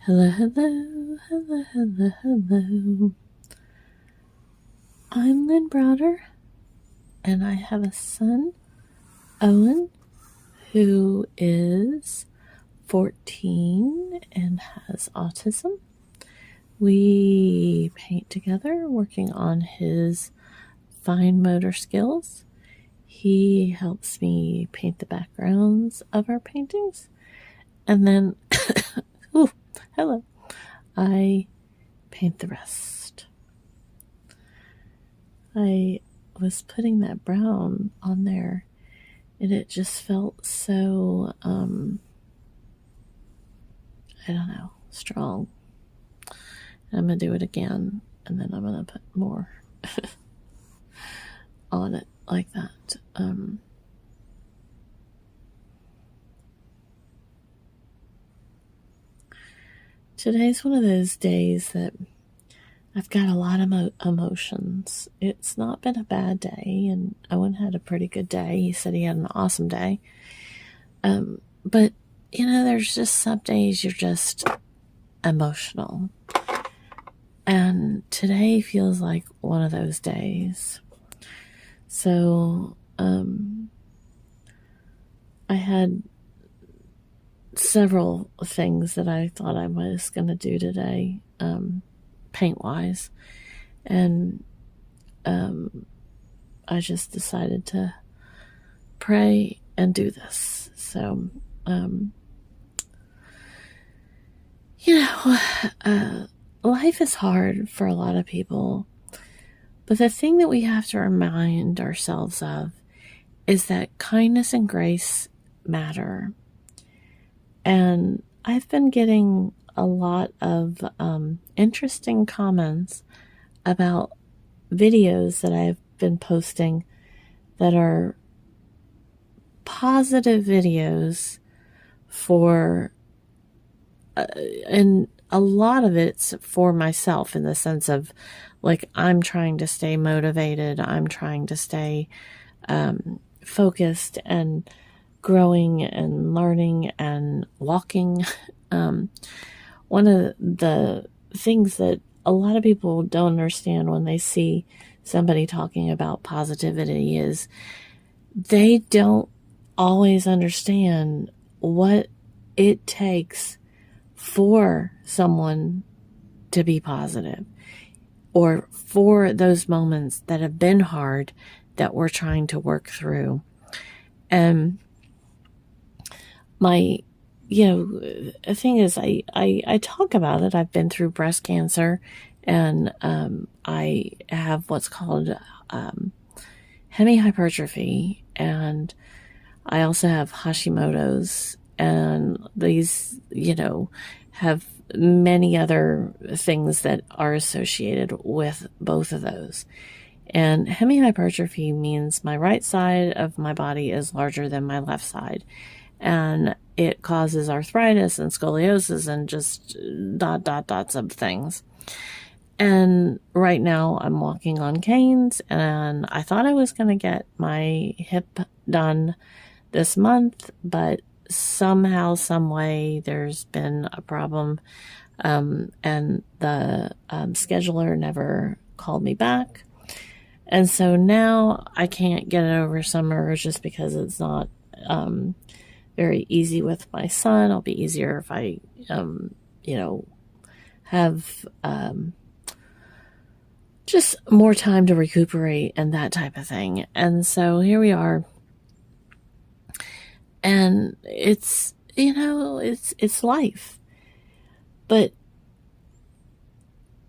Hello, hello, hello, hello, hello. I'm Lynn Browder, and I have a son, Owen, who is 14 and has autism. We paint together, working on his fine motor skills. He helps me paint the backgrounds of our paintings, and then, ooh, hello, I paint the rest. I was putting that brown on there, and it just felt so, I don't know, strong. I'm going to do it again, and then I'm going to put more on it like that. Today's one of those days that I've got a lot of emotions. It's not been a bad day, and Owen had a pretty good day. He said he had an awesome day. But, you know, there's just some days you're just emotional. And today feels like one of those days. So, I had several things that I thought I was going to do today, paint-wise. And I just decided to pray and do this. So, life is hard for a lot of people. But the thing that we have to remind ourselves of is that kindness and grace matter. And I've been getting a lot of interesting comments about videos that I've been posting that are positive videos for, and a lot of it's for myself in the sense of, like, I'm trying to stay motivated. I'm trying to stay focused and growing and learning and walking. One of the things that a lot of people don't understand when they see somebody talking about positivity is they don't always understand what it takes for someone to be positive, or for those moments that have been hard that we're trying to work through. And my, the thing is, I talk about it. I've been through breast cancer, and I have what's called hemihypertrophy, and I also have Hashimoto's, and these, have many other things that are associated with both of those. And hemihypertrophy means my right side of my body is larger than my left side. And it causes arthritis and scoliosis and just dots of things. And right now I'm walking on canes, and I thought I was going to get my hip done this month, but somehow, some way, there's been a problem, and the scheduler never called me back. And so now I can't get it over summer just because it's not very easy with my son. It'll be easier if I, have just more time to recuperate and that type of thing. And so here we are. And it's, it's life. But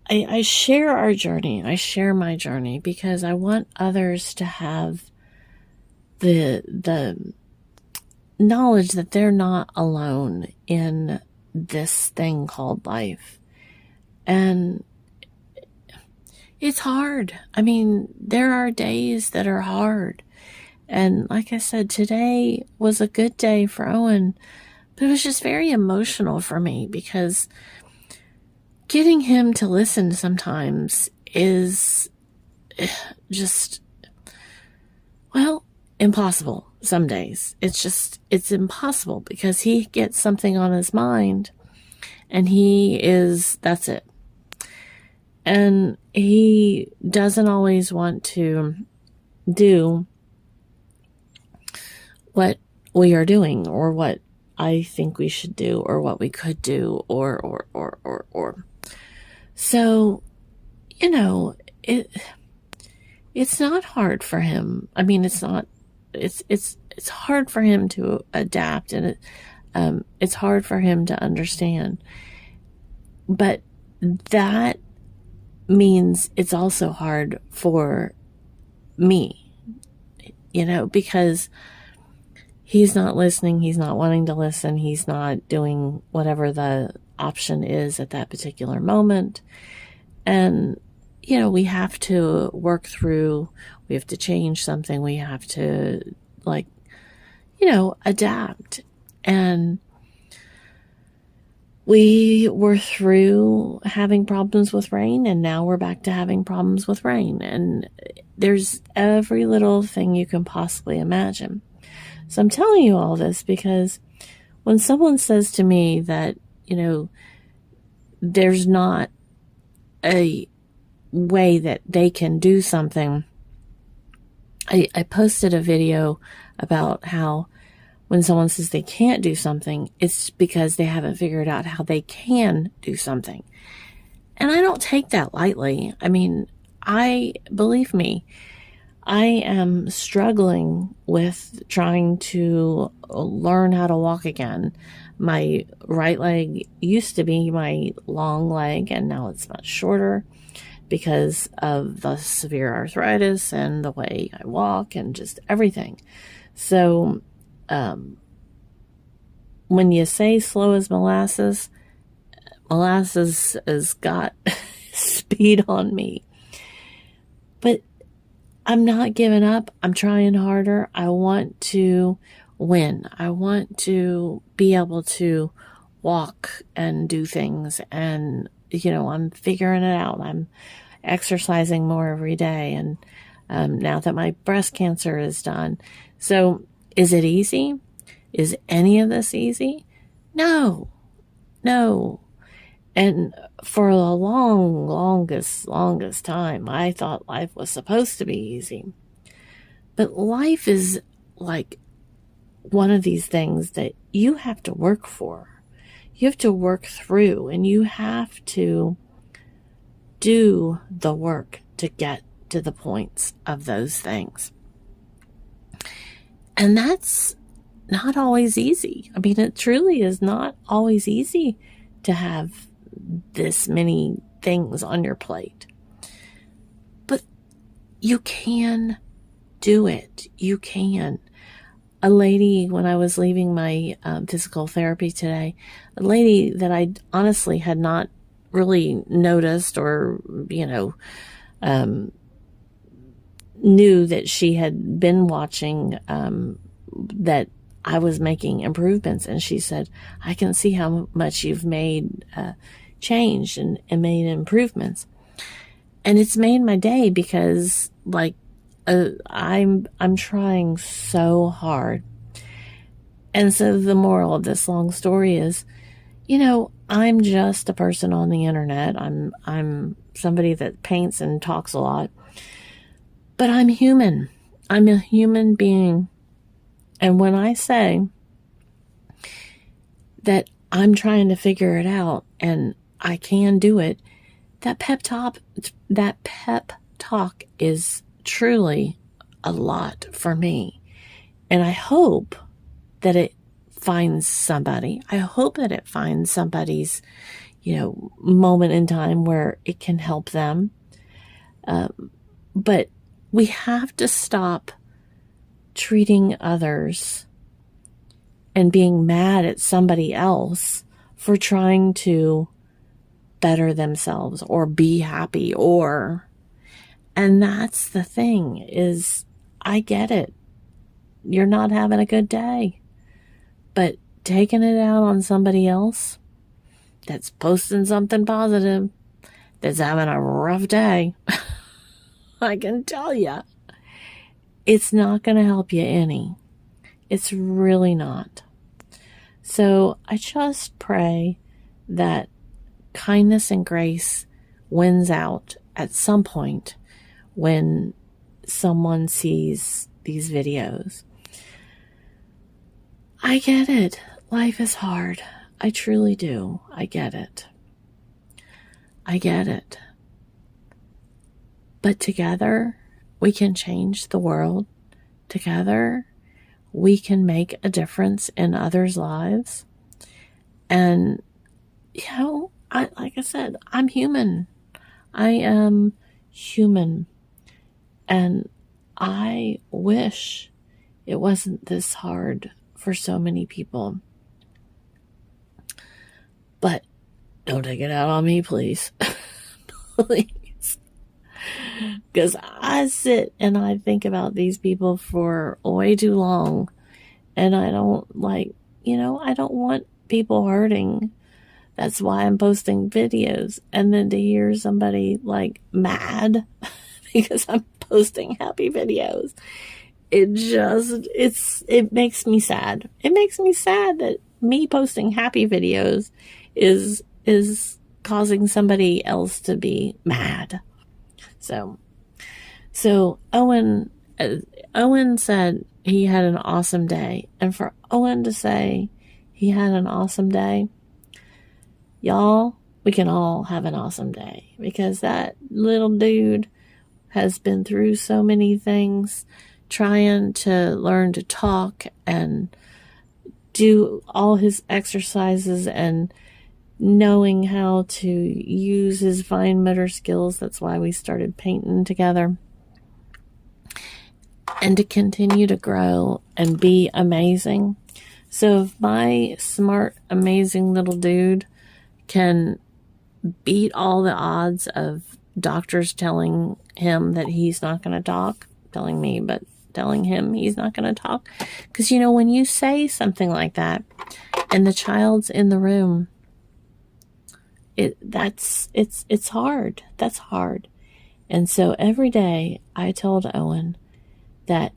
I share our journey. I share my journey because I want others to have the knowledge that they're not alone in this thing called life. And it's hard. I mean, there are days that are hard. And like I said, today was a good day for Owen, but it was just very emotional for me because getting him to listen sometimes is just, well, impossible some days. It's impossible because he gets something on his mind And that's it. And he doesn't always want to do what we are doing, or what I think we should do, or what we could do, or. So, it's not hard for him. I mean, it's hard for him to adapt, and it's hard for him to understand. But that means it's also hard for me, because he's not listening, he's not wanting to listen, he's not doing whatever the option is at that particular moment. And, we have to work through, we have to change something, we have to, adapt. And we were through having problems with rain, and now we're back to having problems with rain. And there's every little thing you can possibly imagine. So I'm telling you all this because when someone says to me that, there's not a way that they can do something, I posted a video about how when someone says they can't do something, it's because they haven't figured out how they can do something. And I don't take that lightly. I mean, believe me, I am struggling with trying to learn how to walk again. My right leg used to be my long leg, and now it's much shorter because of the severe arthritis and the way I walk and just everything. So, when you say slow as molasses has got speed on me. But I'm not giving up. I'm trying harder. I want to win. I want to be able to walk and do things. And, I'm figuring it out. I'm exercising more every day. And now that my breast cancer is done. So is it easy? Is any of this easy? No. And for the longest time, I thought life was supposed to be easy. But life is like one of these things that you have to work for. You have to work through, and you have to do the work to get to the points of those things. And that's not always easy. I mean, it truly is not always easy to have this many things on your plate. But you can do it. You can. A lady, when I was leaving my physical therapy today, a lady that I honestly had not really noticed or, knew that she had been watching, that I was making improvements. And she said, I can see how much you've made change and made improvements. And it's made my day because I'm trying so hard. And so the moral of this long story is, I'm just a person on the internet. I'm somebody that paints and talks a lot, but I'm human. I'm a human being. And when I say that I'm trying to figure it out and I can do it, that pep talk is truly a lot for me. And I hope that it finds somebody. I hope that it finds somebody's, moment in time where it can help them. But we have to stop treating others and being mad at somebody else for trying to better themselves or be happy and that's the thing is, I get it. You're not having a good day, but taking it out on somebody else that's posting something positive, that's having a rough day, I can tell you, it's not going to help you any. It's really not. So I just pray that kindness and grace wins out at some point when someone sees these videos. I get it. Life is hard. I truly do. I get it. I get it. But together, we can change the world. Together, we can make a difference in others' lives. And, like I said, I'm human. I am human. And I wish it wasn't this hard for so many people. But don't take it out on me, please. Please. Because I sit and I think about these people for way too long. And I don't I don't want people hurting. That's why I'm posting videos. And then to hear somebody mad because I'm posting happy videos, it makes me sad. It makes me sad that me posting happy videos is causing somebody else to be mad. So Owen said he had an awesome day. And for Owen to say he had an awesome day, y'all, we can all have an awesome day, because that little dude has been through so many things, trying to learn to talk and do all his exercises and knowing how to use his fine motor skills. That's why we started painting together. And to continue to grow and be amazing. So if my smart, amazing little dude can beat all the odds of doctors telling him that he's not going to talk, telling him he's not going to talk. Because, when you say something like that and the child's in the room, it's hard. That's hard. And so every day I told Owen that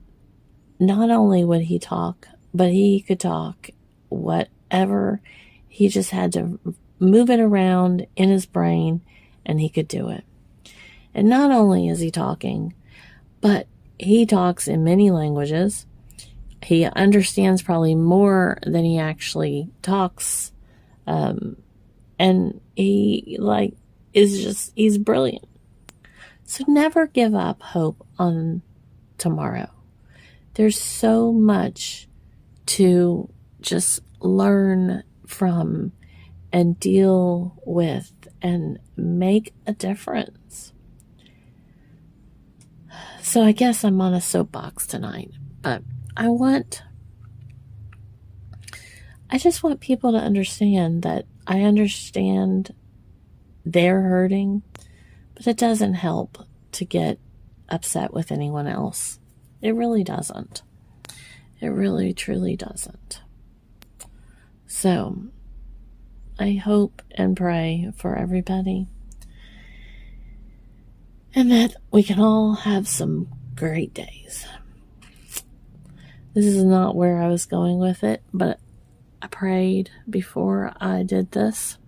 not only would he talk, but he could talk whatever. He just had to move it around in his brain and he could do it. And not only is he talking, but he talks in many languages. He understands probably more than he actually talks. And he's brilliant. So never give up hope on tomorrow. There's so much to just learn from and deal with and make a difference. So I guess I'm on a soapbox tonight, but I just want people to understand that I understand they're hurting, but it doesn't help to get upset with anyone else. It really doesn't. It really, truly doesn't. So I hope and pray for everybody, and that we can all have some great days. This is not where I was going with it, but I prayed before I did this,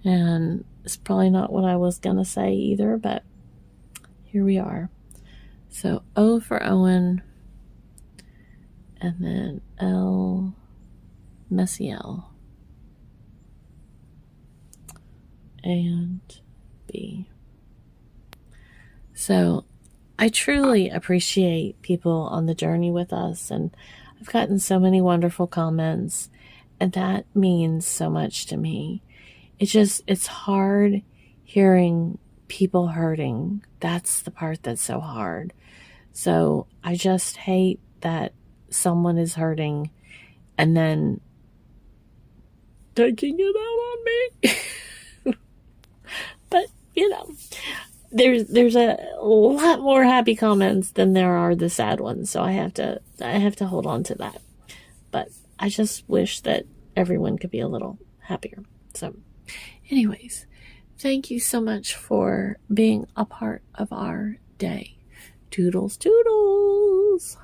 and it's probably not what I was going to say either, but here we are. So O for Owen, and then L, Messiel, and B. So I truly appreciate people on the journey with us, and I've gotten so many wonderful comments, and that means so much to me. It's hard hearing people hurting. That's the part that's so hard. So I just hate that someone is hurting and then taking it out on me. But, there's a lot more happy comments than there are the sad ones. So I have to hold on to that. But I just wish that everyone could be a little happier. So anyways, thank you so much for being a part of our day. Toodles, toodles.